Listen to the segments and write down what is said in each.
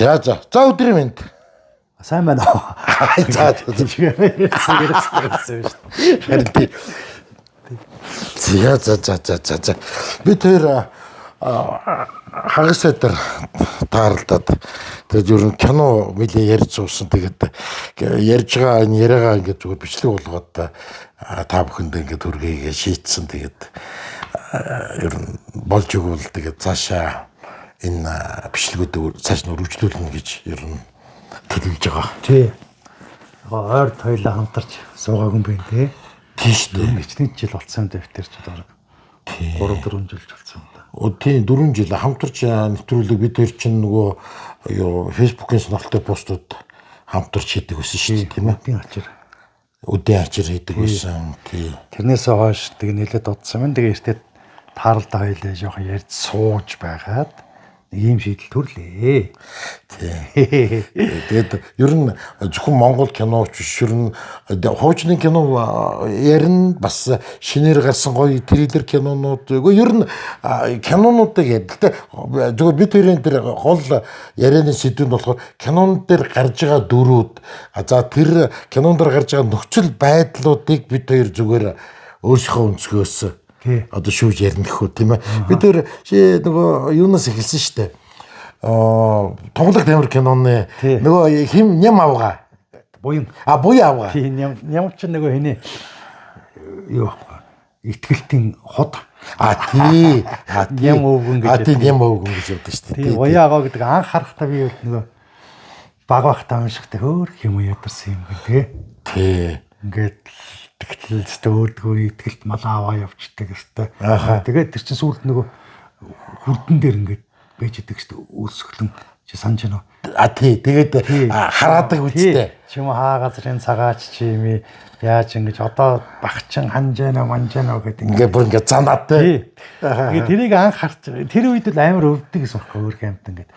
За өдрийн мэнд. Сайн байна уу? За. Бид хоёр хагасаа дээр таарлаад тэгээд ер нь кино мэлээ ярьж суусан. Тэгээд ярьж байгаа энэ яриагаа ингээд зүгээр бичлэг болгоод та бүхэнд ингээд үргээгээ шийтсэн. Тэгээд ер нь болж игэл тэгээд цаашаа энэ бичлэгүүд цааш нь үргэлжлүүлнэ гэж ер нь төлөвлөж байгаа. Тий. Ойр тойлоо хамтарч суугаагүй юм байна тий. Тийш дээ. Нэгчний жил болсон дэвтэрч байгаа. 3-4 жил болсон юм да. Тийм 4 жил хамтарч нэвтрүүлэг бид хоёр чинь нөгөө фэйсбүүкийн сонирхолтой постууд хамтарч хийдэг байсан шүү дээ тийм ээ. Үдийн ачир хийдэг байсан. Тий. Тэрнээс хойш тэг нэлээд дутсан юм. Тэгээ эртээ тааралдаа хоёлаа жоохон ярьж сууж байгаад ийм шийдэл төрлөө. Тэгээд ер нь зөвхөн Монгол кино ч биш ер нь хуучны кино ярина бас шинээр гарсан гоё триллер кинонууд ер нь кинонуудыг ярьдаг. Зөвхөн бид хоёрын дээр гол ярианы сэдвүүд болохоор кинон дээр гарч байгаа дүрүүд за тэр кинон дээр гарч байгаа нөхцөл байдлуудыг бид хоёр зүгээр өөрсдөө өнцгөөс одоо шүүж ярих хөө тийм ээ. Бид тэр нөгөө юунаас эхэлсэн шүү дээ. Тонголог тамир киноны нөгөө хим ням авгаа. Буян. Буян авгаа. Тийм ням ч нөгөө хинэ юу итгэлтийн хот. Тий. Ням өвгөн гэж. Тийм ням өвгөн гэж явдаг шүү дээ. Тийм буян аваа гэдэг анх харахтаа би нөгөө баг багтаа уншихтай хөөх юм ядарсан юм гээ тий. Ингээд тэгтэлстэй өөдгөө итгэлт малаа аваа явчихдаг өстэй. Тэгээд тэр чинь сүүлд нөгөө хүрдэн дээр ингээд байж идэг шүү дээ. Өсгөлэн чи санаж байна уу? Тий. Тэгээд хараадаг үстэй. Чи юм хаа газрын цагаач чи юм яаж ингэж одоо багчин ханжаана манжаана гэдэг ингээд бүр ингээд занаад тий. Тэгээд тэрийг анх харж тэр үед л амар өвддөг гэсэн бохоо өөр хэмт ингээд.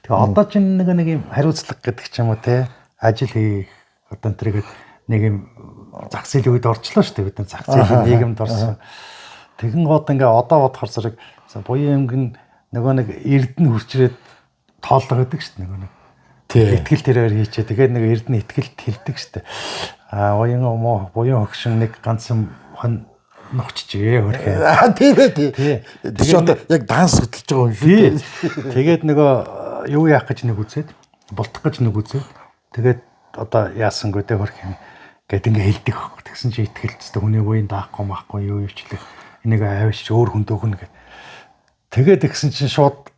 Тэгээ одоо ч нэг юм хариуцлага гэдэг ч юм уу те ажил хийх одоо тэргээд нэг юм зах зээлийн үед орчлоо шүү дээ бид нар зах зээлийн нийгэмд орсон. Тэгэн гоод ингээ одоо бодохоор зэрэг буян эмгэн нөгөө нэг эрдэнэ хүрчрээд тоолдог гэдэг шүү дээ нөгөө нэг. Итгэл тэрээр хийчээ. Тэгээд нэг эрдэнэ итгэлт хэлдэг шүү дээ. Буян хөгшин нэг ганц юм ногчжээ хөрхөө. Тийм ээ тий. Тэр одоо яг данс хөтлөж байгаа юм шүү дээ. Тэгээд нөгөө юу яах гэж нэг үзээд болтох гэж нэг үзээд тэгээд одоо яасангүй дээ хөрх юм гэд ингээ хэлдэг байхгүй. Тэгсэн чи итгэлцтэй хүний буян даахгүй маахгүй юу юучлээ. Энийг аваач өөр хүн дөхнө гэд. Тэгээд тэгсэн чинь шууд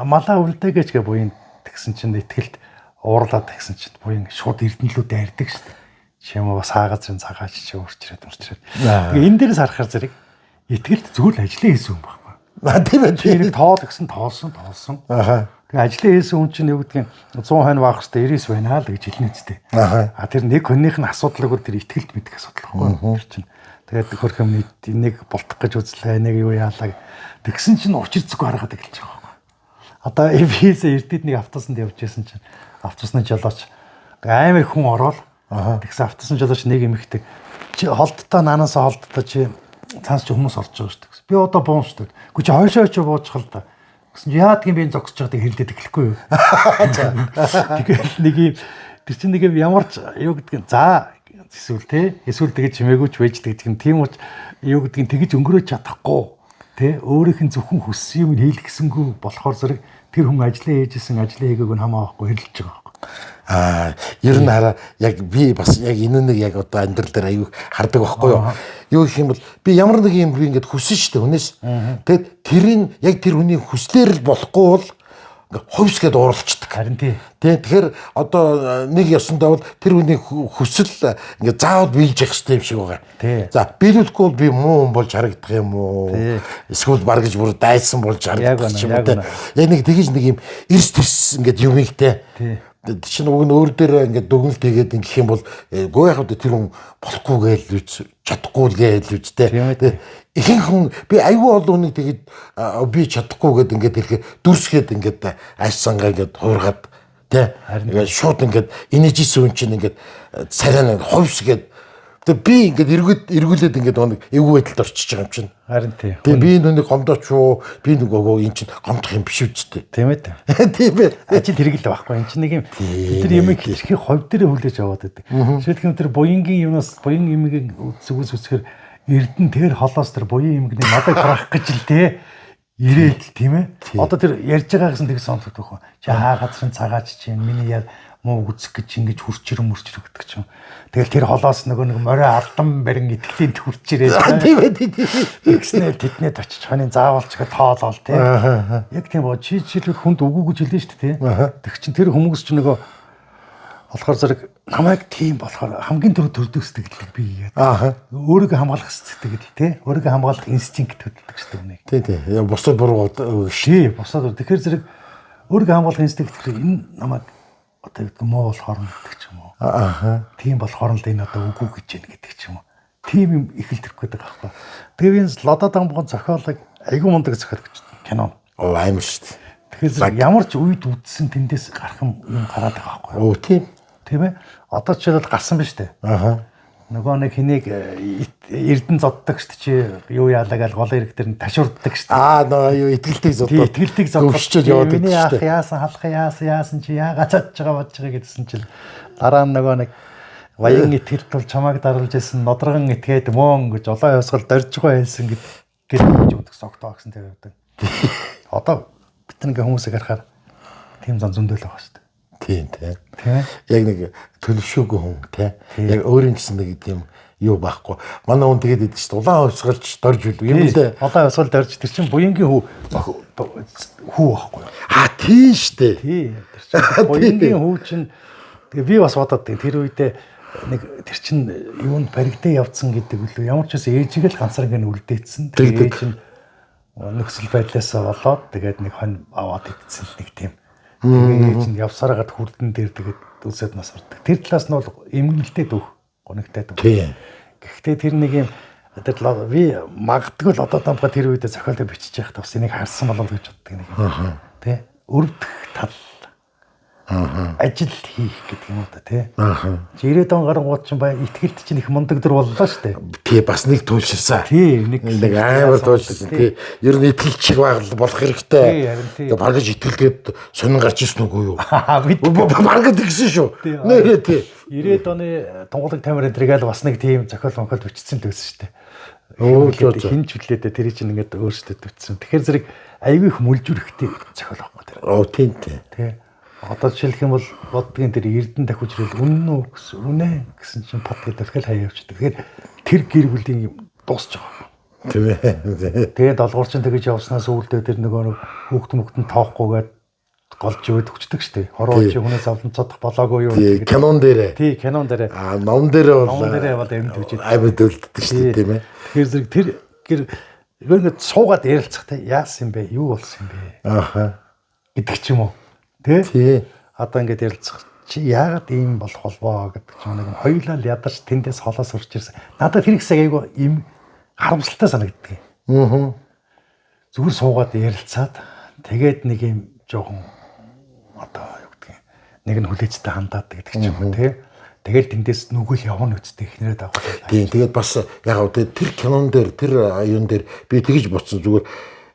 малаа үлдээ гэж гэ буян тэгсэн чинь итгэлт уурлаад тэгсэн чинь буян шууд эрдэнэлүүд дайрдаг шүү дээ. Чи юм бас хаа газрын цагаач чи өөрчрээд. Тэгээ энэ дээрээс харахаар зэрэг итгэлт зүгээр л ажлын хийсэн юм байхгүй. Тийм ээ. Тэрийг тоол гэсэн тоолсон. Тэгээ ажлын хийсэн хүн чинь юу гэдгийг 100 хонь баах хэвээр 99 байна л гэж хэлнэ үстэй. Тэр нэг хүнийх нь асуудал бол тэр итгэлт мэдэх асуудал байхгүй. Тэр чинь тэгээд хөрх юм нэг болтох гэж үзлээ, нэг юу яалаа. Тэгсэн чинь учир зүг харгаад эхэлж байгаа байхгүй. Одоо эвээс эрдэд нэг автобусанд явж байсан чинь автобусны жолооч амар хүн ороод тэгсэн автобусны жолооч нэг эмэгтэй чи холдтоо наанасаа холдтоо чи цаанч хүмүүс орж байгаа шүү дээ. Би одоо буун шүү дээ. Гү чи хойшоо буучих л да. Гэсэн чи яад гэм би зогсож байгааг хэлдэж эхлэхгүй юу. Тэгээд нэг юм тэр чинь нэг юм ямарч юу гэдгийг за эсвэл тэгээд чимээгүйч вэждэг гэдэг нь тийм учраас юу гэдгийг тэгж өнгөрөөж чадахгүй тий өөрийнх нь зөвхөн хүссэн юм хийх гэсэнгүү болохоор зэрэг тэр хүн ажлаа хийжсэн ажлаа хийгээг нь хамаахгүй хэрэлж байгаа байхгүй. Ер нь хараа яг би бас яг энэ нэг яг одоо амьдрал дээр аюу хардаг байхгүй юу. Юу гэх юм бол би ямар нэг юм би ингэж хүсэн шүү дээ хүнээс. Тэгэд тэрийн яг тэр хүний хүслээр л болохгүй бол ховсгээд ууралцдаг. Харин тий. Тэгэхээр одоо нэг ёсондоо бол тэр хүний хүсэл ингээ заавал биелж явах хэрэгтэй юм шиг байгаа. За биелүүлэхгүй бол би муу хүн болж харагдах юм уу? Эсвэл баг гэж бүр дайсан болж харагдах юм уу? Яг нэг тэгэж нэг юм эрс тэрс ингээд юм ихтэй. Чинь уг нь өөр дээр ингээд дүгнэлт хийгээд ингэх юм бол гоо яг одоо тэр хүн болохгүй гээл үз чадахгүй л гээл үзтэй. Ихэнх хүн би аюу олон хүнийг тэгээд би чадахгүй гэд ингээд ирэхэд дүрсгээд ингээд айсангаа ингээд хуургаад тий ингээд шууд ингээд энержисэн хүн чинь ингээд царай ховсгээд Тэгээ би ингээд эргүүлээд ингээд нэг эвгүй байдалд орчиж байгаа юм чинь. Харин тий. Тэгээ би нүг гомдооч уу, би нөгөө эн чинь гомдох юм биш үстэй. Тийм ээ. Тийм ээ. Ажил хэрэгэл байхгүй. Энд чинь нэг юм тэр юм хэлхий ховд дээр хүлээж аваад байдаг. Жишээлбэл тэр буянгийн юмнаас буян юмгийн зүгээс үсгээр Эрдэнэ тэр холоос тэр буян юмгны надад гарах гэж л тий. Ирээд л тийм ээ. Одоо тэр ярьж байгаа гэсэн тэг сонсдог байхгүй. Чи газрын цагаач чинь миний яа муу үзэх гэж ингэж хурчир гэдэг ч юм. Тэгэл тэр холоос нэг морой алдан барин итгэлийн төрчирээ. Тийм ээ. Тэгснээр тэднээд очиж хонын заавалчгаа тоолол тий. Яг тийм боо чи жишээлбэл хүнд үгүй гэж хэлнэ шүү дээ тий. Тэг чин тэр хүмүүс ч нөгөө болохоор зэрэг намайг тийм болохоор хамгийн төрдөг сэтгэл би яа. Өөрийгөө хамгаалах сэтгэл тий. Өөрийгөө хамгаалах инстинкт төдөлдөг шүү дээ. Тий. Бусад буруу тий. Бусад тэгэхээр зэрэг өөрийгөө хамгаалах инстинкт гэхээр энэ намайг одоо гэдэг муу болохоор гэдэг ч юм уу. Тийм болохоор л энэ одоо үгүй гэж яах гэдэг ч юм уу. Тийм юм их л төрөх гэдэг аахгүй. Тэгээ энэ лодо дамбгын зохиолыг айгүй мундаг зохиол гэж кино. Амар шүү дээ. Тэгэхээр ямар ч үед үдсэн тэндээс гарах юм гараад байгаа аахгүй. Оо тийм. Тийм ээ. Одоо ч л гарсан биз дээ. Нөгөө нэг хэнийг Эрдэнэ зоддаг шүү дээ чи юу яалаа гал гол ирэх дээр ташуурддаг шүү дээ. Нөгөө юу итгэлтийг зоддог. Итгэлтийг зодчихж яваад миний ах яасан халах яасан чи яагаад чадж байгаа бодж байгаа гэдсэн чил дараа нь нөгөө нэг баян итгэл тул чамааг даруулж исэн нодрогон итгээд мөн гэж олоо явсгал дорж байгаа хэлсэн гэж өгдөг согтоо гэсэн тэр явдаг. Одоо бид нэг хүмүүсийг харахаар тийм зан зөндөл байгаа шүү дээ. Тийм тийм. Яг нэг төлөвшөөгүй хүн тийм. Яг өөрийн гэсэн нэг тийм юу байхгүй. Манай хүн тэгээд идэв шүү дээ. Улаан хувьсгалж дорж үлээ. Юм лээ. Улаан хувьсгал дорж тэр чинь буянгийн хүү байхгүй. Тийм шүү дээ. Тийм. Тэр чинь буянгийн хүү чинь тэгээ би бас бодоод тэр үедээ нэг тэр чинь юунд баригдаа явцсан гэдэг үлээ. Ямар ч байсан ээжигээ л ганцаар ингэ үлдээсэн. Тэгээ ээж нь нөхцөл байдлаасаа болоод тэгээд нэг хон аваад идсэн нэг тийм. Тэгээд чинь явсараад хүрдэн дээр тэгээд үсэд нас ордог. Тэр талаас нь бол эмгэнэлтэй дөх, гонигтай дөх. Гэхдээ тэр нэг юм тэр би магадгүй л одоо дамга тэр үедээ зохиолоо бичиж явахдаа бас энийг харсан болов гэж боддог нэг юм. Тэ? Өрөвдөх тал. Ажил хийх гэдэг юм уу та тий. 90-аад он гарангууд чинь бай итгэлт чинь их мундаг дөр боллоо шүү дээ. Тий бас нэг туйлширсан. Тий нэг амар туйлширсан тий. Ер нь итгэлт шиг болох хэрэгтэй. Тэгээ баргаж итгэлгээд сонин гарч ирсэн үгүй юу? Баргаж тэгсэн шүү. Нэрээ тий. 90-аад оны тунгалаг тамир энтрийг л бас нэг тийм зохиол монхол бичсэн төсөн шүү дээ. Хинч хүлээдэ тэр чинь ингээд өөрсдөө төцсөн. Тэгэхээр зэрэг айгүй их мүлжүрэхтэй зохиол авах гэдэг. Оо тийм тий. Тий. Одоо жишээлх юм бол боддгийн тэр Эрдэнэ дахиж ирэл үнэн үү гэсэн үнэ гэсэн чинь пад гэдэг дахиад хаяа явчихдаг. Тэгэхээр тэр гэр бүлийн юм дуусч байгаа. Тийм ээ. Тэгээд долгуур чинь тэгэж явснаас үүлдээ тэр нөгөө хүүхд мөхтөнд тоохгүйгээд голж өвд өгчдөг штеп. Хороо чи хүнээс авлан цадах болоогүй юу гэдэг. Кинон дээрээ. Тий, кинон дээрээ. Ном дээрээ бол амьд үжид. Амьд үлддэг штеп тийм ээ. Тэгэхээр зэрэг тэр гэр ингээд суугаад ярилцахтай яасан юм бэ? Юу болсон юм бэ? Гэдэг ч юм уу. Тий. Одоо ингээд ярилцах чи яагаад ийм болох болвоо гэдэг ч нэг хоёулаа л ядарч тэндээс холоос урч ирсэн. Надад тэр ихсэг айгүй ийм харамсалтай санагддаг. Зүгээр суугаад ярилцаад тэгээд нэг юм жоохон одоо юу гэдэг нэг нь хүлээцтэй хандаад гэдэг ч юм уу тий. Тэгэл тэндээс нүгэл явна үсттэй ихнэрээ дагуулсан. Тийм тэгээд бас яг тэр кинон дээр тэр аюун дээр би тэгэж боцсон зүгээр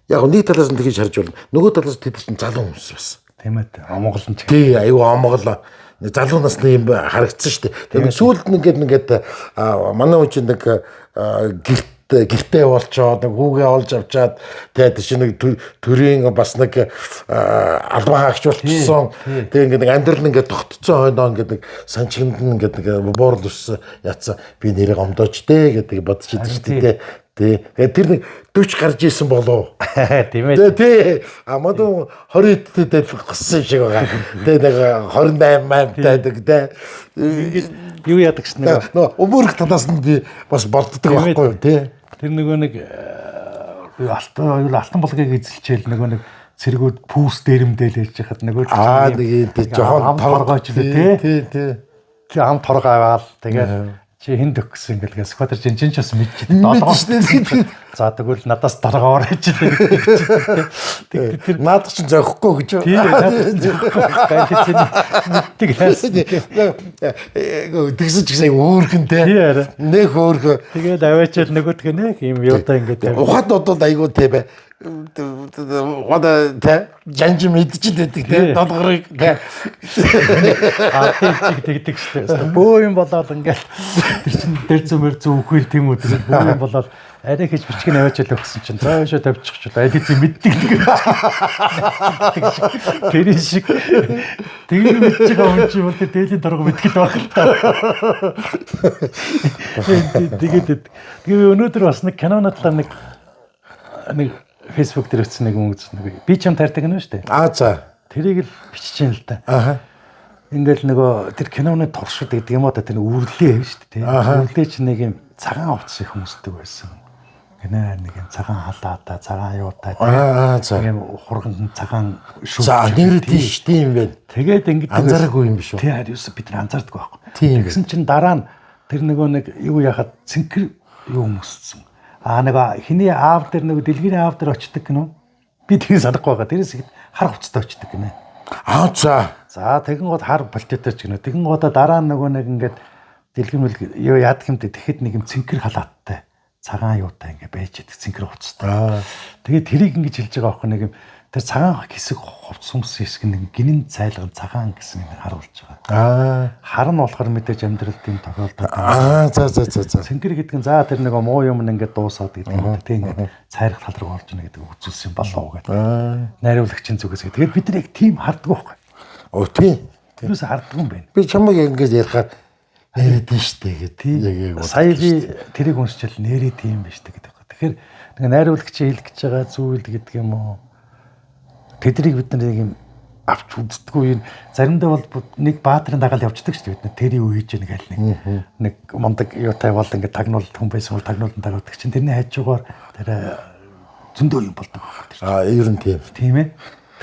яг нэг талаас нь тэгэж харж байна. Нөгөө талаас тэд чинь залуу хүмүүс бас. Тийм ээ. Омгол нь. Тий, аюу омгол. Залуу насны юм харагдсан шүү дээ. Тэгээд сүүлд ингээд манай хүн чинь нэг гэртээ болчоод нэг хүүгээ олж авчаад тэгээд чи нэг төрийн бас нэг албан хаагч болчихсон. Тэгээд ингээд амьдрал ингээд тогтцсон хойноо ингээд нэг санчинд ингээд нэг буурал өссөн яатсан би нэрээ гомдооч дээ гэдэг бодож идэв шүү дээ. Тэгээд тэр нэг 40 гарч исэн болов. Тийм ээ. Тий. Амадуу 20 дэд гиссэн шиг байгаа. Тэгээд нэг 28 8-тайдаг тий. Юу яадаг ч нэг. Өмөрх талаас нь би бас болддог байхгүй юу тий. Тэр нөгөө нэг алтан болгыг эзэлчээл нөгөө нэг цэргүүд пүүс дээрэмдэл хэлж хахад нөгөө нэг жоохон торгооч тий. Тий ам торгоавал тэгээд чи хэн төгсөн ингээл скватер жинжин ч бас мэдчихсэн. За тэгвэл надаас дараагаар хийчихлээ. Тэр наад чинь зохихгүй гэж. Тийм мэддэг хайсан. Тэгсэн ч гэсэн өөрхөнтэй. Нэх өөрхөө. Тэгээд аваачаал нөгөөдгөө нэг юм юудаа ингээд ухаад одоо айгуу те бай. Вада те жанж мэдчихэд байдаг те долгорыг те тэгдэг шүү. Бөө юм болоод ингээд тэр чин дээр зөмөр зүүхэл тийм үү тэр бөө юм болоод арай хийж бичгэн аваачаал өгсөн чинь цаашаа тавьчих ч аль хэзээ мэддэг тэр шиг тийм мэдчих юм чи бол тэр дээлийн дурга мэдгэд байх л та. Тэгээд өнөөдөр бас нэг кинонотлаа нэг Facebook дээр өгсөн нэг юм үзсэн нэг би ч юм тарьдаг нь шүү дээ. За. Тэрийг л бичиж юм л да. Ингээл нөгөө тэр киноны туршид гэдэг юм уу да тэр үрлээ шүү дээ. Үрлээ чи нэг юм цагаан хувцас их хүмүүсдэг байсан. Гэнэ нэг юм цагаан халаатаа, цагаан юутай. За. Ийм хурган цагаан шүү. За нэр тийм байна. Тэгээд ингээд анзаараагүй юм биш үү? Тийм хариус бид нар анзаардаг байхгүй. Тэгсэн чинь дараа нь тэр нөгөө нэг юу яхад цэнхэр юу хүмүүссэн. Нэг хиний аав дээр нэг дэлгэрийн аав дээр очдөг гинөө. Би тийм санахгүй байгаа. Тэрээс их хар хувцастай очдөг гинэ. За. За тэгэн гот хар болтетой ч гинөө. Тэгэн гот дараа нөгөө нэг ингээд дэлгэрмэл юу яадаг юм те. Тэгэхэд нэг юм цэнхэр халааттай цагаан юутай ингээд байж идэг цэнхэр хувцастай. Тэгээд тэрийг ингэж хэлж байгаа байхгүй нэг юм тэр цагаан хэсэг хувцас хүмүүс хэсэг нэг гинэн цайлган цагаан гэсэн юм харуулж байгаа. Хар нь болохоор мэдээж амьдралд юм тохиолдол. За. Цэнхэр гэдэг нь за тэр нэг муу юм ингээд дуусаад гэдэг юм тийм ингээд цайрах тал руу орж ийнэ гэдэг үзүүлсэн болов гэдэг. Найруулагчийн зүгээс. Тэгээд бид нар яг тийм харддаг байхгүй. Тийм. Тэрээс харддаг юм байна. Би чамайг ингээд ярихаар нээрэдэн штэ гэдэг. Сая би тэрийг уншчихвал нэрээ тийм биш гэдэг. Тэгэхээр нэг найруулагчийн хэлэх гэж байгаа зүйл гэдэг юм уу? Тэдрийг бид нар юм авч үздэггүй юм. Заримдаа бол нэг баатрын дагаал явждаг шүү дээ. Бид нар тэрийг юу хийж яаг аль нэг мондаг юутай бол ингээд тагнуул хүн байсан бол тагнуулан дагуулдаг чинь тэрний хажуугаар тэр зөндөө юм болдог байна. Ер нь тийм. Тийм ээ.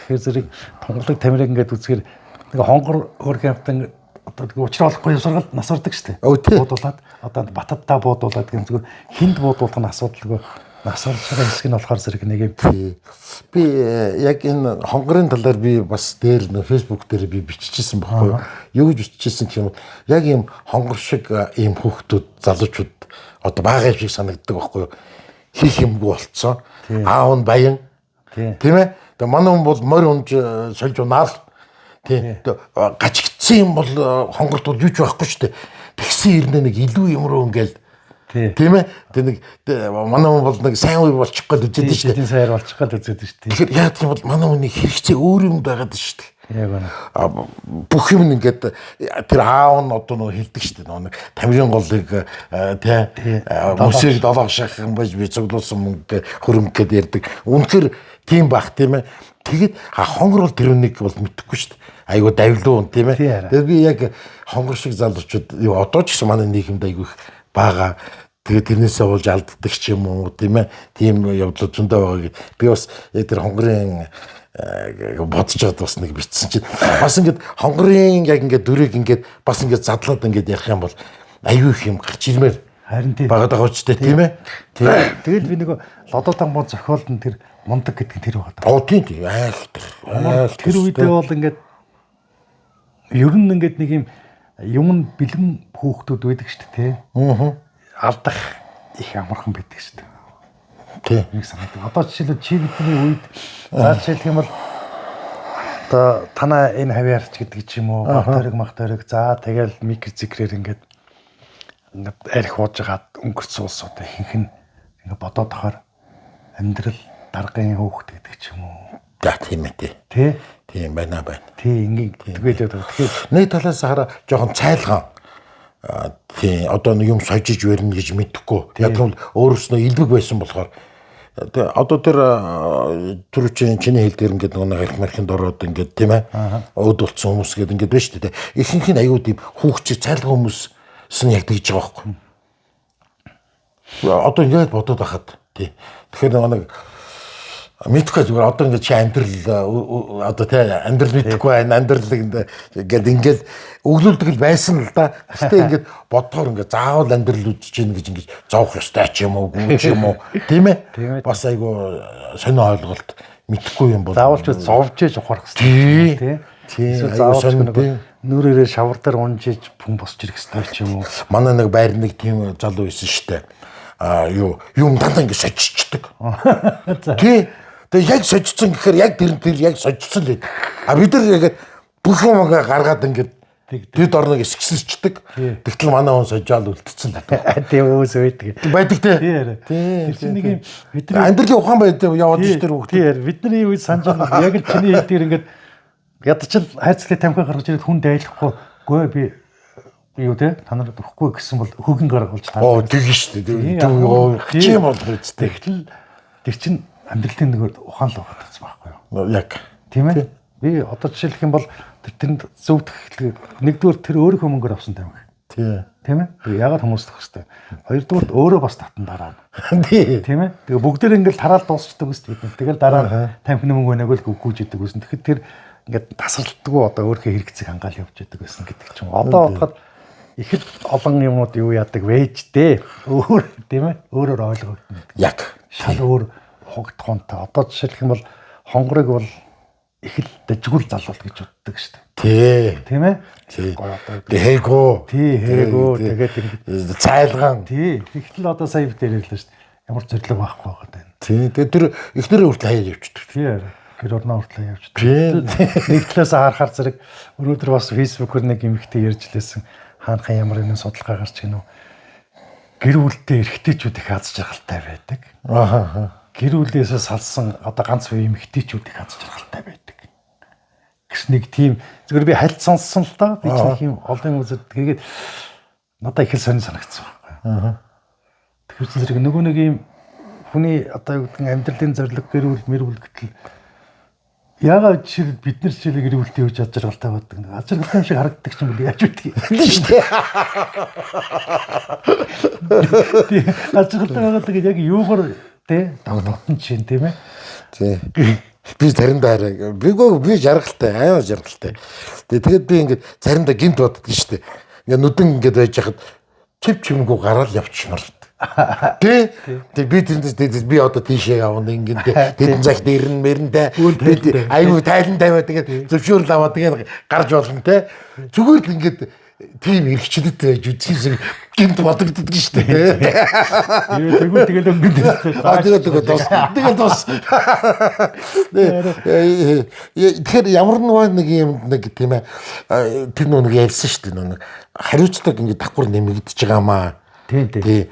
Тэгэхээр зэрэг тунгалаг тамирыг ингээд үзэхээр нэг хонгор хөрх юмтан одоо уучруулахгүй сургалт насвардаг шүү дээ. Буудуулаад одоо батаддаа буудуулаад гэн зүгээр хинд буудуулах нь асуудалгүй. Насварж байгаа хэсэг нь болохоор зэрэг нэг юм. Би яг энэ хонгорын талаар би бас дээр нэ Facebook дээр би биччихсэн байхгүй юу? Юу гэж биччихсэн гэх юм бол яг ийм хонгор шиг ийм хүүхдүүд залуучууд одоо бага шиг санагддаг байхгүй юу? Хийх юмгүй болцсон. Аав нь баян. Тийм ээ. Тэгээ манай хүн бол морь унж сольж унаал. Тийм. Гачигдсан юм бол хонгорт бол юу ч байхгүй шүү дээ. Тэгсэн ирнэ нэг илүү юм руу ингээл тийм ээ. Тэг нэг манай хүн бол нэг сайн үе болчих гээд үзээд шүү дээ. Сайн болчих гээд үзээд шүү дээ. Тэгэхээр яа гэх юм бол манай хүний хэрэгцээ өөр юм байгаад шүү дээ. Яг байна. Бүх юм ингээд тэр аав нь одоо нөө хэлдэг шүү дээ. Нэг тамирын голыг мөсийг долоог шахах юм байж би цуглуулсан мөнгө хөрөнгө гээд ярьдаг. Үнэхээр тийм бах тийм ээ. Тэгэд хонгор бол тэр үнийг бол мэдэхгүй шүү дээ. Айгуу давлуун тийм ээ. Тэгээд би яг хонгор шиг залуучууд юу одоо ч гэсэн манай нийгэмд айгуу их бага. Тэгээд тэрнээсээ болж алддаг ч юм уу тийм ээ. Тийм явдлууд зөндөө байгаа гэд. Би бас яг тэр хонгорын бодож чад бас нэг бичсэн чинь бас ингээд хонгорын яг ингээд дүрийг ингээд бас ингээд задлаад ингээд ярих юм бол аюу их юм гарч ирмээр харин тийм багад байгаа ч тийм ээ. Тэгээд би нэг лодо тамбон зохиолд нь тэр мундаг гэдэг нь тэр байгаа. Тийм айлтар. Тэр үедээ бол ингээд ер нь ингээд нэг юм нь бэлэн хүүхдүүд байдаг шүү дээ тий. Алдах их амархан байдаг шүү дээ. Тийм. Нэг санагдав. Одоо жишээлбэл чи бидний үед за жишээлх юм бол одоо танаа энэ хавьяарч гэдэг ч юм уу мах тойрог за тэгэл микро зикрээр ингээд арх ууж хагаад өнгөрцөн улсууд ихэнх нь ингээд бодоод тахаар амьдрал даргын хөөхт гэдэг ч юм уу. Тийм ээ тий. Тийм байна. Тий ингээд тэгээд тэгэхээр нэг талаас хараа жоохон цайлгаан. Тийм одоо нэг юм сойжиж вернэ гэж мэдэхгүй. Яг л өөрөөснөө илбэг байсан болохоор одоо тэр түрүүчийн чиний хэл дээр ингээд нэг арх мархинд ороод ингээд тийм ээ. Өд болцсон хүмүүс гэдэг ингээд байна шүү дээ. Ихэнх нь аюу тийм хүүхчээ цайлгаа хүмүүс нь яг тэгж байгаа байхгүй. Одоо ингээд бодоод байхад тий. Тэгэхээр нэг мэдхгүй зүгээр одоо ингээд чи амьдрал одоо тий амьдрал мэдхгүй байна амьдрал ингээд ингээд өглүүлдэг л байсан л да. Гэтэ ингээд бодохоор ингээд заавал амьдрал үдэж гин гэж ингээд зовх ёстой ч юм уу гүн ч юм уу тийм ээ. Бас айгу сонио ойлголт мэдхгүй юм бол заавал ч зовж ээж ухрах хэрэгтэй тий. Заавал ч нүрээрээ шавар дээр унжиж хүн босч ирэх хэрэгтэй ч юм уу. Манай нэг байр нэг тийм залуу байсан штэ. Юу юм дандаа ингээд сочичдаг. Тий. Тэгээ яг сожицсон гэхээр яг тэр яг сожицсон л байдаг. Бид нар яг бүх юм гаргаад ингээд дэд орног эсгсэлчдэг. Тэгтэл манай хүн сожаал үлдсэн байдаг. Тийм өөс байдаг. Байдаг тий. Тэр чинь нэг юм бидний амьдралын ухаан байдаг яваад ш тэр хүүхд. Тийм бидний үе санаж байгаа яг л чиний хэлдгээр ингээд ядчил хайцлыг тамхи гаргаж ирээд хүн дайлахгүй би юу те та нарт өгөхгүй гэсэн бол хөгийн гаргуулж таа. Тэгэн ш тий. Чи юм бол үстэй. Тэгтэл тэр чинь амьдралын нэг ухаан л байгаа гэсэн байхгүй юу? Яг. Тийм ээ. Би одоо жишээлх юм бол тэрэнд зөвдөх нэгдүгээр тэр өөрөө мөнгөөр авсан тамхи. Тийм ээ. Ягаад хүмүүстэх хэвчтэй. Хоёрдугаар өөрөө бас татан дараа. Тийм ээ. Тэгээ бүгдээр ингээл тараал дуусчдаг үст бид. Тэгэл дараа тамхины мөнгө өнөг л гүйж идэг үсэн. Тэгэхээр тэр ингээд тасралтгүй одоо өөрхөө хэрэгцээг хангаал явж идэг байсан гэдэг чинь. Одоо бодоход их л олон юмнууд юу яадаг вэж дээ. Өөр тийм ээ. Өөрөөр ойлгогдно. Яг. Шал өөр хугдах хүнтэй. Одоо жишээлх юм бол хонгорыг бол их л дэжгүүл залуул гэж боддог шүү дээ. Тий. Тийм ээ? Тий. Хээгөө. Тий, хээгөө. Тэгээд ингэ цайлгаан. Тий. Ихтэл одоо сая бид ярьлаа шүү дээ. Ямар зориг байхгүй байгаа даа. Тий. Тэгээд тэр эхнэрээ хүртэл хаяа явчихдаг. Тий. Гэр орноо хүртэл явчихдаг. Нэг талаас харахаар зэрэг өнөөдөр бас фэйсбүүкээр нэг эмэгтэй ярьж лээсэн хаанхаа ямар нэгэн судалгаа гарч гинөө. Гэр бүлтэй эрэгтэйчүүд их аз жаргалтай байдаг. Гэр бүлээсээ салсан одоо ганц үе эмэгтэйчүүд их аз жаргалтай байдаг. Гэс нэг тийм зөвхөн би хальт сонссон л доо. Би ч нэг юм олон үзэд тэгээд надад их л сонир санагдсан байхгүй. Тэгэхээр зэрэг нөгөө нэг юм хүний одоо юу гэдэг амьдралын зорилго гэр бүл мэр бүл гэтэл яагаад жишээл бид нар жишээл гэр бүлтэй үуч аз жаргалтай байдаг. Аз жаргалтай шиг харагддаг ч юм бол яаж үтгий. Тийм шүү дээ. Тийм аз жаргалтай байгаа тэгээд яг юугаар тэ тогтсон чинь тийм ээ. Тий. Би заримдаа би жаргалтай аяа жаргалтай. Тэгээд би ингээд заримдаа гинт боддог шүү дээ. Ингээд нүдэн ингээд байж хахад чив чимгүү гараад явчихмаар. Тий. Тэг би тэндээс би одоо тийшээ явна ингээд тэдэн цаг дэрн мэрнтэй айгүй тайлан тавиад тэгээд зөвшөөрөл аваад тэгээд гарч болно те. Зүгээр л ингээд тийм эрхчлээд байж үзсэн гинт бодогддог шүү дээ. Тэгвэл тэгэл өнгөндөөс. Тэгээд тус. Тэгэхээр ямар нэг юм нэг тийм ээ тэр нэг ярьсан шүү дээ. Нэг хариуцлага ингээд давхар нэмэгдэж байгаамаа. Тий.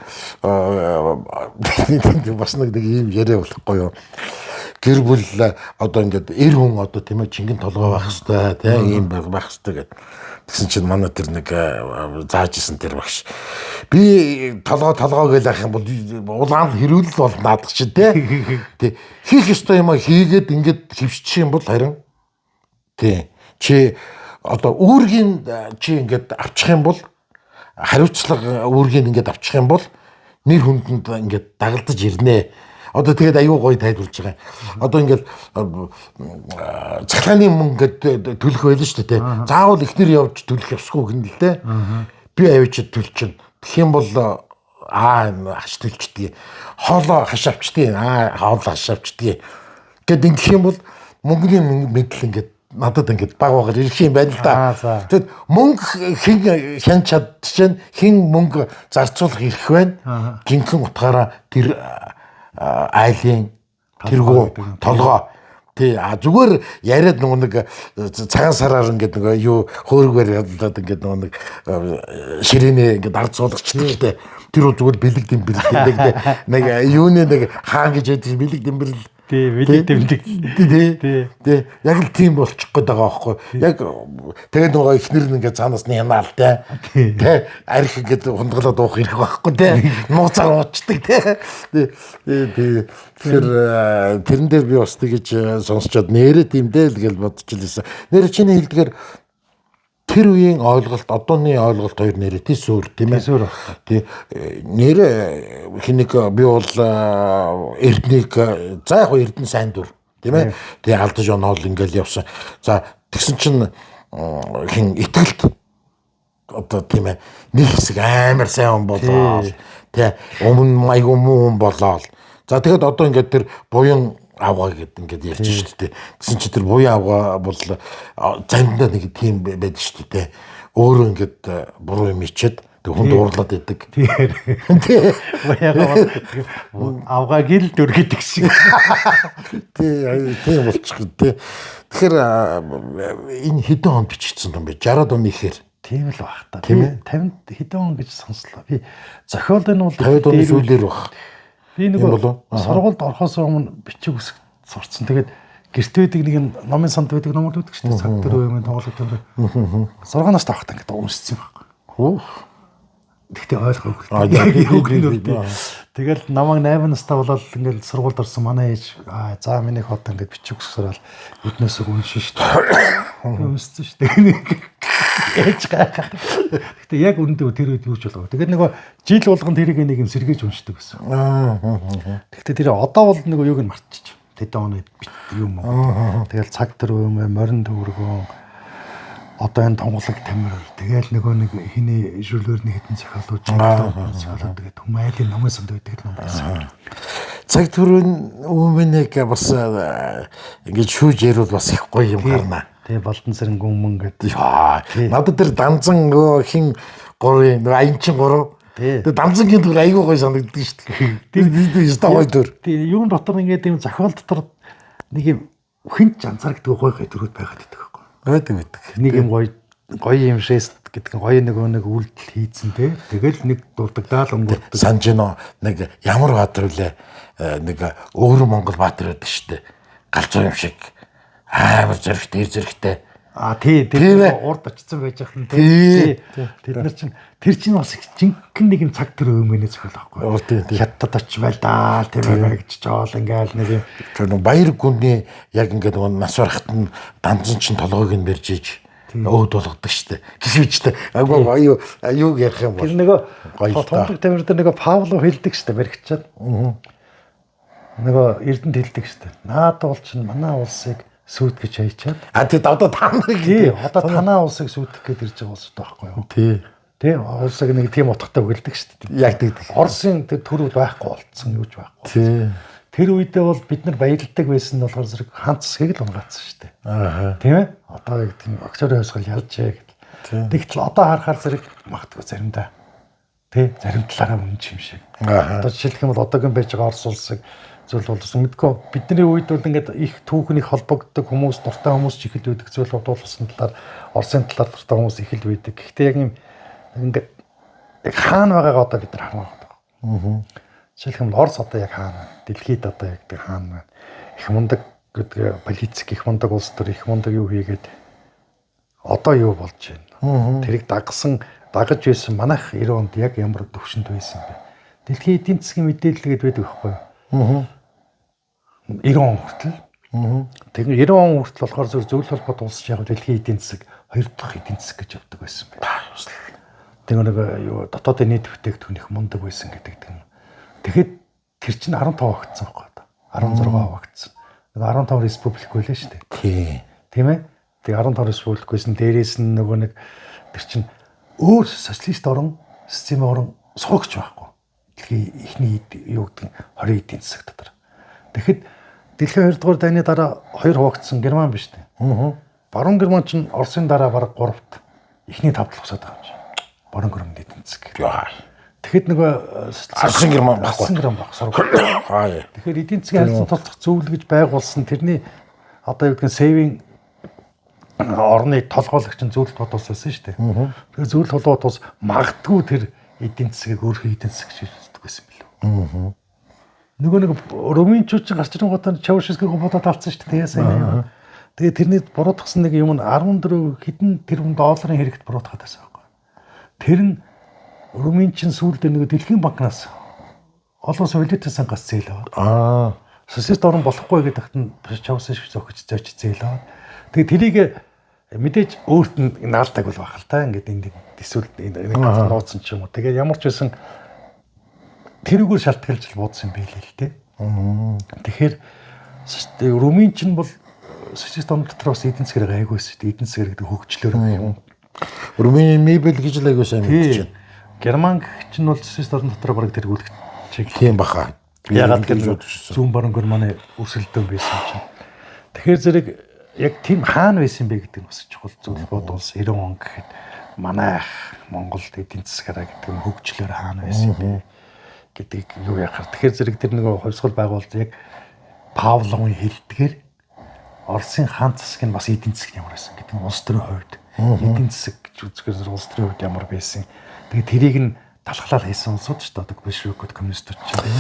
Бас нэг ийм яриа болохгүй юу. Гэр бүл одоо ингээд эр хүн одоо тийм ээ чингэн толгой байх хэвээр тий ийм байх хэвээр гэдэг. Тэгсэн чинь манай тэр нэг зааж исэн тэр багш. Би толгой гэж ах юм бол улаан хэрүүл бол наадах чинь тий. Хийх ёстой юм а хийгээд ингээд хөвчих юм бол харин тий. Чи одоо үүргийн чи ингээд авчих юм бол хариуцлага үүргийг ингээд авчих юм бол нэр хүндэнд ингээд дагалдаж ирнэ. Одоо тэгээд аюу гоё тайлбарж байгаа. Одоо ингээд цахилгааны мөнгө төлөх байл шүү дээ. Заавал ихнэр явж төлөх ёсгүй гэн л дээ. Би авчид төлчихнө. Тэгэх юм бол хаш төлчдгийг. Хоолоо хаш авчдгийг. Хоолоо хаш авчдгийг. Гэт ингэх юм бол мөнгөний мэдл ингээд надад ингээд баг багаар ирэх юм байна л да. Тэгэд мөнгө хин хян чадчихээн хин мөнгө зарцуулах ирэх байна. Жинхэнэ утгаараа тэр айлын тэргүү толгоо тий зүгээр яриад нэг цагаан сараар ингээд нэг юу хөөргөөр ядлаад ингээд нэг ширээний ингээд ард суулгачдаг тэр зүгээр бэлэг дэмбэр нэг юуны нэг хаан гэж ядчих бэлэг дэмбэр тий бэлэг дэмбэр тий яг л тийм болчих гээд байгаа байхгүй яг тэгээд нөгөө ихнэр нь ингээд цаанаас нь янаал тий арх ингээд хундгалаад уух ирэх байхгүй тий нууцаар уучдаг тий тэгэхээр тэрэн дээр би бас тэгэж сонсчод нэрээ тийм дээ л гэж бодож лээсэн нэрээ чиний хэлдгээр тэр үеийн ойлголт одооны ойлголт хоёр нэрээ тийс өөр тийм ээ. Тийс өөр Тий нэрээ хэнийг би бол эрднийг за яг эрдэн сайн дүр тийм ээ. Тэгээ алдаж оноол ингээл явсан. За тэгсэн чинь хин итгэлт одоо тийм ээ нэг хэсэг амар сайн хүн болоо. Тэ өмнө майг муу хүн болоо. За тэгэд одоо ингээд тэр буян авгаа гэдэг ингээд ярьж шүү дээ. Тэгсэн чи тэр буян авгаа бол замдаа нэг тийм байдаг шүү дээ. Өөрөө ингээд буруу юм ичээд тэг хүн дуурлаад идэг. тий. Авгаа гэл дүр гэдэг шиг. Тийм болчих тий. Тэгэхээр энэ хэдэн он бичигдсэн юм бэ? 60-аад оны ихээр. Тийм л баг та. Тийм 50 хэдэн он гэж сонслоо. Би зохиолын нь бол 50 оны сүүлээр баг. Би нэг сургуульд орохоос өмнө бичиг үсэг сурцсан. Тэгээд гэрт байдаг нэг номын санд байдаг номууд байдаг шүү дээ. Цаг дээр үеийн тоглолт юм. 6 настай байхдаа ингээд уншсан юм байна. Тэгтээ ойлгоогүй. Тэгэл намайг 8 настай болоод ингээд сургуульд орсон манай ээж за миний хот ингээд бичиг үсгсээр эднээсээ уншин шүү дээ. Уншсан шүү дээ. Ээж гайхаа. Гэтэ яг үүндээ тэр үед юу ч болов. Тэгээд нөгөө жил болгон тэрийг нэг юм сэргээж уншдаг гэсэн. Гэтэ тэр одоо бол нөгөө юуг нь мартчих. Тэдэн оны юм уу. Тэгэл цаг тэр юм морин төвөргөн одоо энэ тонголог тамир. Тэгэл нөгөө нэг хиний жүүлөрний хитэн захиалууж захиалаад тэгээд хүмүүлийн номын санд байдаг юм байна. Цаг төрийн өмнөг бас ингэж шүүж ярил бас их гоё юм гарна. Тэгээ болдон сэрэн гүмэн гэдэг. Надад тэр данзан хин 3 аянчин 3. Тэгээ данзангийн төр айгүй гоё санагддаг шүү дээ. Тэр өстой гоё төр. Тэгээ юун дотор ингээд юм зохиол дотор нэг юм хинч анзаардаг гоё төрөд байгаад байдаг байхгүй. Байдаг. Нэг юм гоё юм шест гэдэг гоё нэг үйлдэл хийцэн те. Тэгэл нэг дурдагдаал өнгөрдөг. Санаж гэнэ нэг ямар баатар вүлээ нэг өөр Монгол баатар байдаг шүү дээ. Галзуу юм шиг. Амар зэрэгтэй, зэрэгтэй. Тэр урд очсон байж ахын тий. Тэд нар чинь тэр чинь бас жинхэнэ нэг юм цаг төр өмгөний зохиол байхгүй. Хятад оч байлаа тэр мэрэгч жоол ингээл нэг юм. Тэр баяр гүнний яг ингээд нас барахт нь данзан чинь толгойг нь барьж иж өөд болгодог штэ. Гişвчтэй. Агуу юу ярих юм бол. Тэр нөгөө тондог тамир дээр нөгөө Павло хэлдэг штэ мэрэгчээд. Нөгөө эрдэнэт хэлдэг штэ. Наад бол чинь манай улсыг сүйтгэж хайчаад. Тэг одоо та нарыг одоо танаа улсыг сүйтгэх гээд ирж байгаа улсууд байхгүй юу? Тий. Улсыг нэг тийм утгатай өгөлдөг шүү дээ. Яг тэгдэг. Орсын тэр төрүүд байхгүй болцсон юуж байхгүй. Тий. Тэр үедээ бол бид нар баярлдаг байсан нь болохоор зэрэг хаан засгийг л унгаацсан шүү дээ. Тийм ээ? Одоо яг тийм октябрь хойсгол ялжээ гэдэг. Тэгтэл одоо харахаар зэрэг магтгүй заримдаа. Тий. Зарим талаараа үнэн юм шиг. Одоо жишээлх юм бол одоогийн байж байгаа Орос улсыг зүйл болсон мэдгүй бидний үед бол ингээд их түүхний холбогддог хүмүүс дуртай хүмүүс ч их л байдаг зүйл бодуулсан талаар Оросын талаар дуртай хүмүүс их л байдаг. Гэхдээ яг юм ингээд яг хаана байгаагаа одоо бид нар харна гэдэг. Жишээлх юм бол Орос одоо яг хаана дэлхийд одоо яг тэр хаана их мундаг гэдэг политик их мундаг улс төр их мундаг юу хийгээд одоо юу болж байна. Тэрийг дагаж байсан манайх 90 онд яг ямар төвшөнд байсан бэ? Дэлхийн эдийн засгийн мэдээлэл гэдэг байдаг байхгүй юу? 90 он хүртэл. Тэгээ 90 он хүртэл болохоор зөвлөл холбоот улс яг дэлхийн эдийн засаг 2 дахь эдийн засаг гэж явдаг байсан байна. Тэгээ нэг юу дотоодын нийт бүтээгдэхүүн их мундаг байсан гэдэг. Тэгэхэд тэр чинь 15 хавагдсан байхгүй одоо. 16 хавагдсан. Нэг 15 республик байлаа шүү дээ. Тий. Тийм ээ. Тэгээ 15 республик байсан. Дээрээс нь нөгөө нэг тэр чинь өөр социалист орн, системийн орн суугч байхгүй. Дэлхийн ихний юу гэдэг 20 эдийн засаг дотор. Тэгэхэд дэлхийн 2 дугаар дайны дараа 2 хуваагдсан Герман биш үү? Баруун Герман ч Оросын дараа бараг 3-т ихний тавтал усаад байгаа юм шиг. Баруун Герман эдийн засаг. Тэгэхэд нөгөө Арсын Герман байхгүй. Арсын Герман баг сургууль. Тэгэхээр эдийн засгийн харилцаа тулцах зөвлөл гэж байгуулсан тэрний одоо юу гэдэг нь saving орны толгойлогч зөвлөлт бодуулсан шүү дээ. Тэгэхээр зөвлөлт толгойд бас магадгүй тэр эдийн засгийг өөрхөн эдийн засаг гэж үздэг байсан билүү. Нөгөө нэг румынчууд ч гарч ирэн готод Чаушескийг бодоод авсан шүү дээ. Сайн. Тэгээ тэрний буруутгасан нэг юм нь 14 хэдэн тэрбум долларын хэрэгт буруутгаад байсан байхгүй. Тэр нь румынчин сүүлдээ нэг дэлхийн банкнаас олон улсын валютын сангаас зээл аваад. Социалист орн болохгүй гэдэг тахт нь Чаушеск зохиж зөч зээл аваад. Тэгээ тэрийг Мэдээж өөрт нь наалдаг бол баг л та. Ингээд энд эсвэл нууцсан ч юм уу. Тэгээд ямар ч байсан тэрүүгээр шалтгаалж буудсан юм байлээ л дээ. Тэгэхээр Румын чинь бол социалист орн дотор бас эдийн засгаар айгүйс шүү дээ. Эдийн засгаар гэдэг хөгжлөөр юм. Румын мебель гэж л айгүй сайн мэдчихэв. Герман чинь бол социалист орн дотор бараг тэргүүлэх чиг. Тийм баха. Ягаад гэвэл зүүн баруун Германы өрсөлдөөн байсан чинь. Тэгэхээр зэрэг яг тийм хаана байсан бэ гэдэг нь бас чухал зүйл бодвол 90 он гэхэд манай Монголд эдийн засгаараа гэдэг нь хөгжлөөр хаана байсан бэ гэдгийг юу яхаар. Тэгэхээр зэрэг тэр нэг хувьсгал байгуулалт яг Павловын хэлдгээр Оросын хаан засаг нь бас эдийн засаг ямар байсан гэдэг нь улс төрийн хувьд эдийн засаг гэж үзэхээр улс төрийн хувьд ямар байсан. Тэгээд тэрийг нь талхлаар хийсэн улсууд ч одоо большевикууд коммунистууд ч тийм.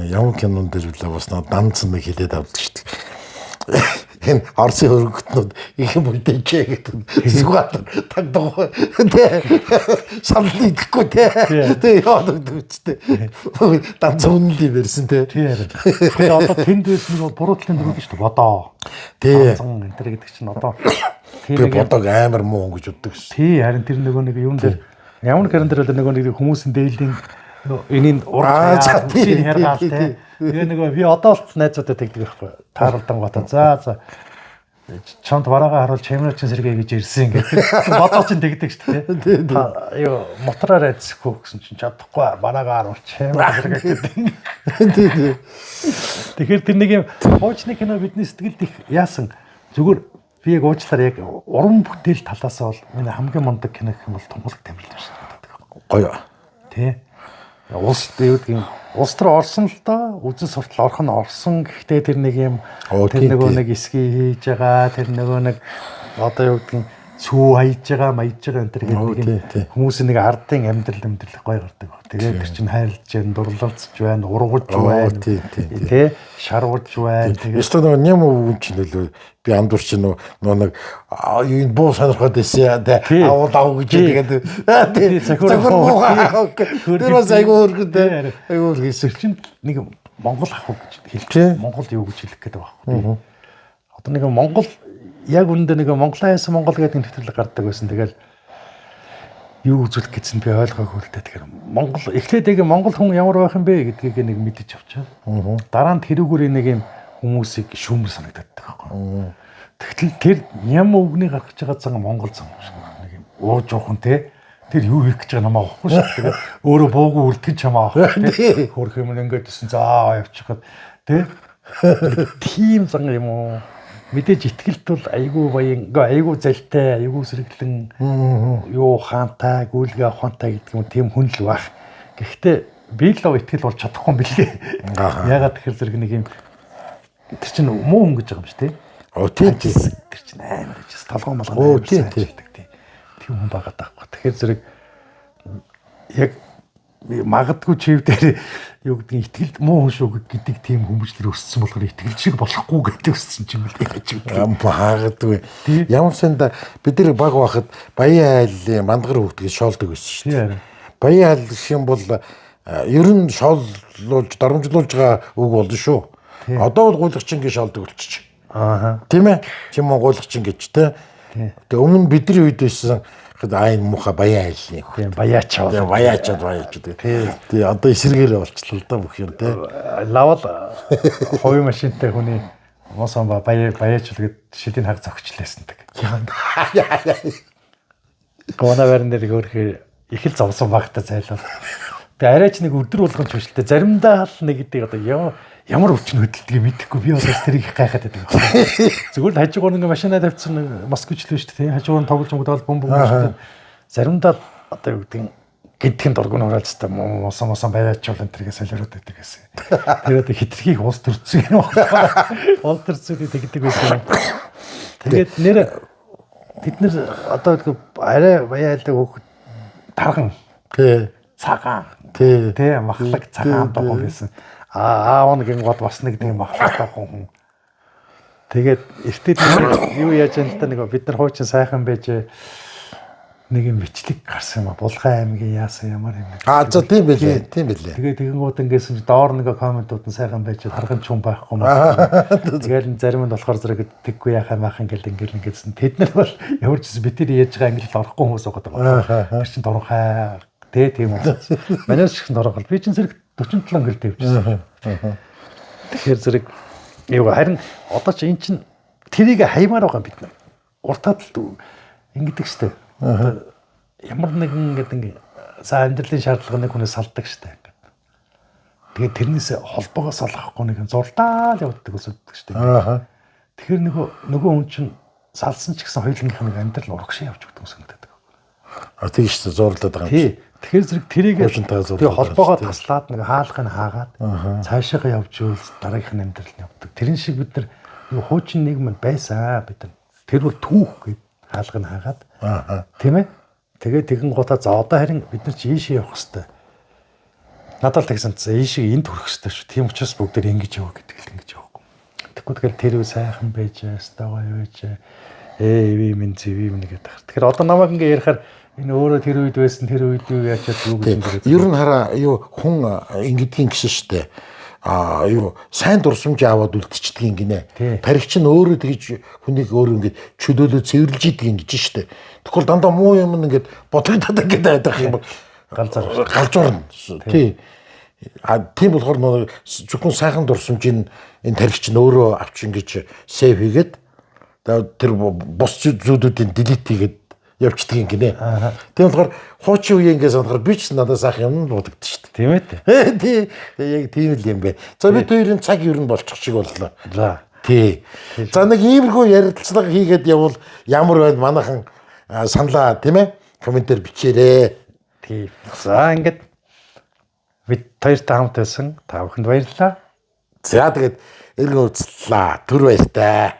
Яван кинон дээр л бас данцсан нэг хэлээд авдаг шүү дээ. Энэ Оросын хөргөтнүүд их юм үлдээчээ гэдэг зүгат тагдаг. Тэ санал идэхгүй тэ яадаг үстэй. Данц үнэлээ барьсан тэ. Тэгээ одоо тэнд байсан нэг буруу талын дөрөв шүү дээ. Бодоо. Тэ. Энэ төр гэдэг чинь одоо тэр бодог амар муу гэж боддог шүү. Тий, харин тэр нөгөө нэг юун дээр ямар каран дээр нөгөө нэг хүмүүсийн дээлийн энийн ураг чинь хэргаал тэ. Тэгээ нөгөө би одоо л найзуудад тэгдэг байхгүй. Тааралдан готой. За чамд бараагаа харуул чамраачин сэргээ гэж ирсэн гэдэг. Бодоо чинь тэгдэг шүү дээ. Юу мотороор айцсахгүй гэсэн чинь чадахгүй бараагаа харуул чамраа сэргээ гэдэг. Тэгэхээр тэр нэг юм хуучны кино бидний сэтгэлд их яасан. Зүгээр би яг уучлаар яг уран бүтээл талаас бол миний хамгийн мундаг кино гэх юм бол Тунгалаг Тамирын шүү. Гоё. Тэ. Улс дэвдгийн улс төр орсон л доо үзэн суртал орох нь орсон. Гэхдээ тэр нэг юм тэр нөгөө нэг эсгий хийж байгаа тэр нөгөө нэг одоо юу гэдгийг цүү хайж байгаа маягж байгаа энэ төр гэдэг хүмүүсийн нэг ардын амьдрал гоё гардаг. Тэгээд тэр чинь хайрлж байна, дурлалцж байна, ургаж байна. Тэ шарваж байна. Тэгээд өстө нөгөө нэм үуч нөлөө би андуур чинь нөгөө нэг юу буу сонирхоод байсан аваа гэж тэгээд тэр бас айгүй хөргөд айгүй хийсэл чинь нэг Монгол ах гэж хэлчихэ. Монгол юу гэж хэлэх гээд байгаа байхгүй. Одоо нэг Монгол яг үүндээ нэг Монголоос Монгол гэдэг нэвтрэл гардаг байсан. Тэгэл юу үзүүлэх гэсэн би ойлгоогүй л дээ. Тэгэхээр Монгол эхлээд яг Монгол хүн ямар байх юм бэ гэдгийг нэг мэдэж авчаа. Дараа нь тэрүүгээр нэг юм хүмүүсийг шүүмэр санагдаад байгаа байхгүй. Тэгтэл тэр ням өвгний гаргаж байгаа зан Монгол зан нэг юм ууж уухан те тэр юу хийх гэж байгаа намаа авахгүй шүү. Тэгээд өөрөө буугүй үлдэх ч юм аах те хөрх юм ингээд төсөн заа явчихад те тийм зан юм уу. Мэдээж ихтгэлт бол айгүй баян, айгүй залтай, айгүй сэргэлэн юу хаантай, гүйлгээ авахантай гэдэг юм тийм хүн л байх. Гэхдээ би л ихтгэл болж чадахгүй юм билээ. Ягаад тэгэхээр зэрэг нэг юм тэр чинь муу хүн гэж байгаа юм шүү дээ. Тийм тэр чинь амар гэж толгой малгай гэдэг тийм хүн байгаад байхгүй. Тэгэхээр зэрэг яг магадгүй чив дээр юу гэдгийг ихтгэлд муу хүн шүү гэдэг тийм хүмүүжлэр өссөн болохоор ихтгэл шиг болохгүй гэдэг өссөн юм л магадгүй. Ямар санда бид нар баг байхад Баян айлын мандгар хөвгдгийг шоолдог байсан шүү дээ. Баян айл гэх юм бол ер нь шооллуулж дарамжлуулж байгаа үг болно шүү. Одоо бол гуйлгчин гэж шоолдог болчих. Тийм ээ. Чи Монголчин гэж те. Тэгээ өмнө бидний үед байсан айн муха Баян айлын. Тийм баяачаа. Баяачаад. Тэгээ одоо эсэргээрээ болчихлоо л да бүх юм те. Лавал хувийн машинтай хүний мосон баяач л гээд шидийн хаг зогчлээсэндэг. Гонавэрн дээр өөрхий их л зовсон багтаа зайлаа. Тэгээ арайч нэг өдөр болгон ч бишэлтэй. Заримдаа л нэг гэдэг одоо ямар өвчин хөдөлтгийг мэдэхгүй би бас тэрийг их гайхаад байдаг. Зүгээр л хажуугаар нэг машинаа тавьчихсан москвич л шүү дээ. Хажуугаар нь тоглож мөгдөөл бомб шүү дээ. Заримдаа одоо юу гэдэг гидхэн дургуун хураалцтай мосон баяачвал энэ тэргээ солиороод байдаг гэсэн. Тэр одоо хитрхийг уус төрцөг юм байна. Уус төрцөг тэгдэг байсан. Тэгээд нэр бид нэр одоо арай баяалаг хөөх тарган цагаан махлаг цагаан догоо байсан. Аав нэг гот бас нэг тийм махлаг хүн. Тэгээд эртээд юу яаж юм л та нэг бид нар хуучин сайхан байж нэг юм бичлэг гарсан юм а. Булган аймгийн яасан ямар юм. За тийм байлээ. Тийм байлээ. Тэгээ тэгэнгүүт ингэсэн доор нэг комментууд нь сайхан байж харган чум байхгүй маа. Тэгэл зарим нь болохоор зэрэг тэггүй яхаа маах ингээл тэд нар бол ямар ч би тэр яаж байгаа англи орохгүй хүмүүс байгаа. Тэр чин дурхай тийм үү. Манайс шиг дургал. Би чин зэрэг 47 англи тавьчихсан. Тэгэхээр зэрэг харин одоо чи эн чин тэрийг хаймаар байгаа бид нар. Уртад л ингэдэг штэ. Ямар нэгэн ингэ сайн амьдралын шаардлагыг хүнээс салдаг штэ. Тэгээд тэрнээс холбоогоос олохгүй нэг зурдаал явдаг өсөддөг штэ. Тэгэхээр нөгөө хүн чинь салсан ч гэсэн хоёулынх нь амьдрал урагшаа явж өгдөг санагдаад. Тийм штэ зурлаад байгаа юм. Тий. Тэгэхээр зэрэг тэрийг тэгээ холбоогоо таслаад нэг хаалгыг нь хаагаад цаашаага явж ивэл дараагийнх нь амьдрал нь явдаг. Тэрэн шиг бид нар хуучин нийгэм байсан бид нар. Тэр бол түүх гэд хаалгыг нь хаагаад. Тийм ээ. Тэгээд тэгэн гутаа за одоо харин бид нар чи ийшээ явах хэвээр. Надад л тэгсэн за ийшээ энд хүрэх хэвээр шүү. Тийм учраас бүгд тэр ингэж яваа гэдэг л ингэж явахгүй. Тэгэхгүй тэгэл тэр үе сайхан байж стагаа явж эви минь зэви минь гэдэг. Тэгэхээр одоо намайг ингэ ярихаар энэ өөрөө тэр үед байсан тэр үед юу яачаад юу гэж юм бэ? Ер нь хараа хүн ингэдгийн гişэн штэ. Сайн дурсамж аваад үлдчихдэг гинэ. Таригч нь өөрөө тэгж хүнийг өөрөө ингэж чөлөөлөө цэвэрлж идэг гэж штэ. Тэгвэл дандаа муу юм ингээд бодлогдоод ингээд байдаг юм. Галзуурна. Тий. Тийм болохоор зөвхөн сайхан дурсамжийн энэ таригч нь өөрөө авч ингэж сейв хийгээд тэр бус зүйлүүдийн делет хийгээд явчихдаг юм гинэ. Тийм болохоор хуучин үеийн ингээд санахаар би ч надад сайхан юм бодогдсон шүү дээ. Тийм ээ. Тий. Яг тийм л юм бэ. За бид хоёрын цаг ер нь болчих шиг боллоо. За. Тий. За нэг иймэрхүү ярилцлага хийгээд явбал ямар байна манайхан саналаа тийм ээ комментээр бичээрэй. Тий. За ингээд бид хоёртай хамт байсан. Та бүхэнд баярлалаа. За тэгээд эргэн уулзлаа. Түр баяртай.